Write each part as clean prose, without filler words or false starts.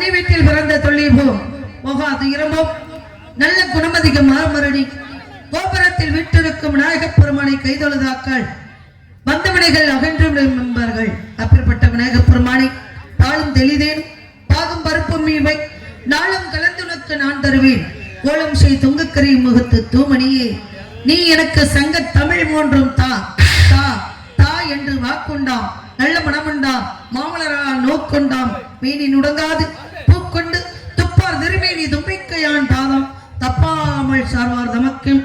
கன்னி வீட்டில் பிறந்த தொழில்போம் போகாது இரமோ நல்ல குணமதிக மாமரடி கோபுரத்தில் விட்டிருக்கும் விநாயகப் பெருமானை கைதொழுதாக்கள் வந்தவினைகள் அகன்றும் என்பார்கள். அப்படிப்பட்ட விநாயகப் பெருமானை பாலும் தெளிதேனும் பாகும் பருப்பும் மீவை நாளும் கலந்துனக்கு நான் தருவேன். கோலம் செய் தொங்குக்கரை முகத்து தூமணியே நீ எனக்கு சங்க தமிழ் மூன்றும் தா தா தா என்று வாக்குண்டாம். நல்ல மனமுண்டாம் மாமலரால் நோக்கொண்டாம். மீனி நுடங்காது பூக்கொண்டு துப்பார் திருமேனி தும்பிக்கையான் பாதம் தப்பாமல் சார்வார் தமக்கும்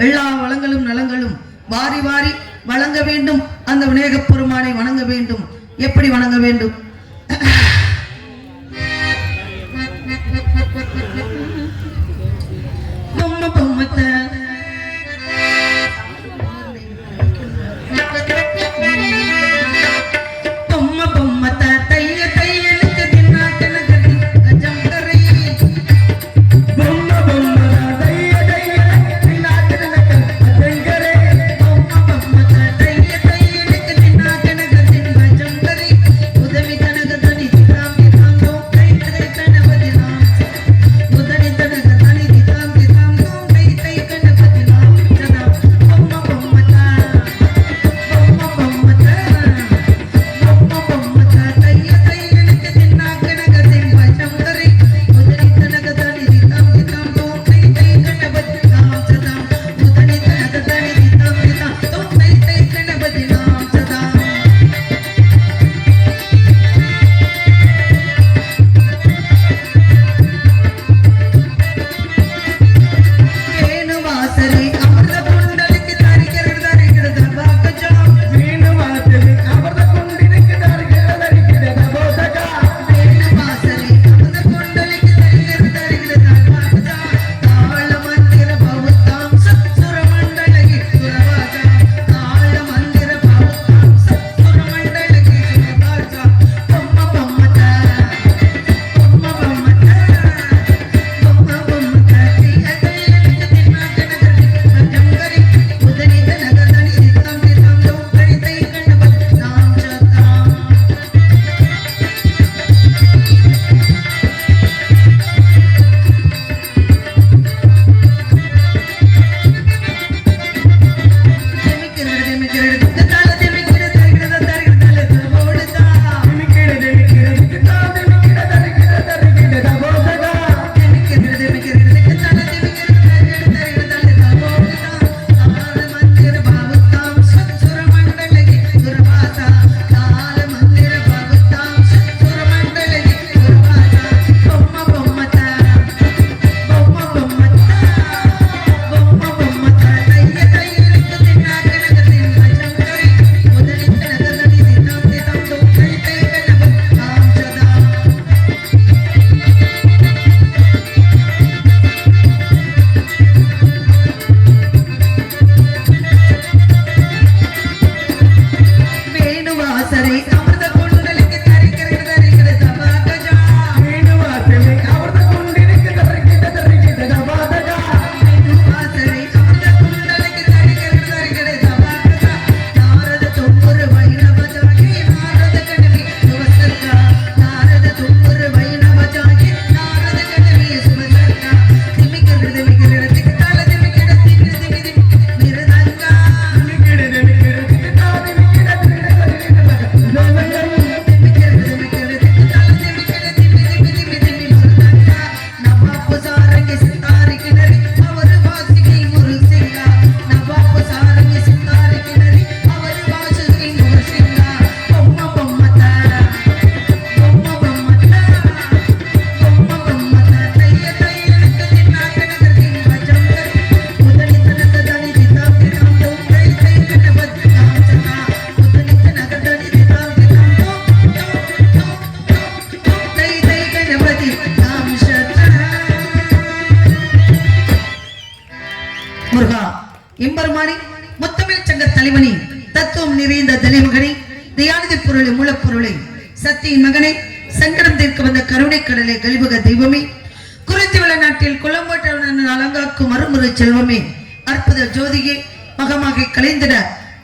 எல்லா வளங்களும் நலங்களும் வாரி வாரி வழங்க வேண்டும். அந்த விநாயகப் பெருமானை வணங்க வேண்டும். எப்படி வணங்க வேண்டும்? முருகா எம்பெருமானே முத்தமிழ் சங்க தலைவனே தத்துவம் நிறைந்த தலைமகனே தயாநிதி பொருளை மூலப்பொருளை சக்தியின் மகனே சங்கடம் தீர்க்க வந்த கருணை கடலை கலிபக தெய்வமே குறித்துவிள நாட்டில் குளம்போட்டவன் அலங்காக்கும் மறுமுறை செல்வமே அற்புத ஜோதியே மகமாக கலைந்திட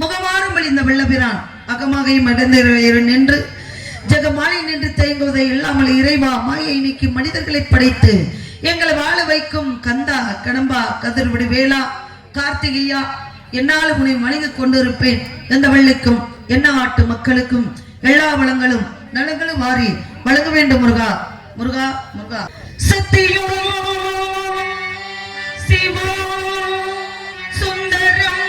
முகமாறும் வழிந்த வெள்ளபிரான் அகமாகையும் அடைந்த நின்று ஜெகமாலை நின்று தேங்குவதை இல்லாமல் இறைவா மாயை நீக்கி மனிதர்களை படைத்து எங்களை வாழ வைக்கும் கந்தா கடம்பா கதிர்விடு வேளா கார்த்திகையா என்னால் உன்னை வணங்கி கொண்டிருப்பேன். எந்த வள்ளிக்கும் என்ன நாட்டு மக்களுக்கும் எல்லா வளங்களும் நலங்களும் வாரி வழங்க வேண்டும் முருகா முருகா முருகா. சத்தியம் சிவா சுந்தரம்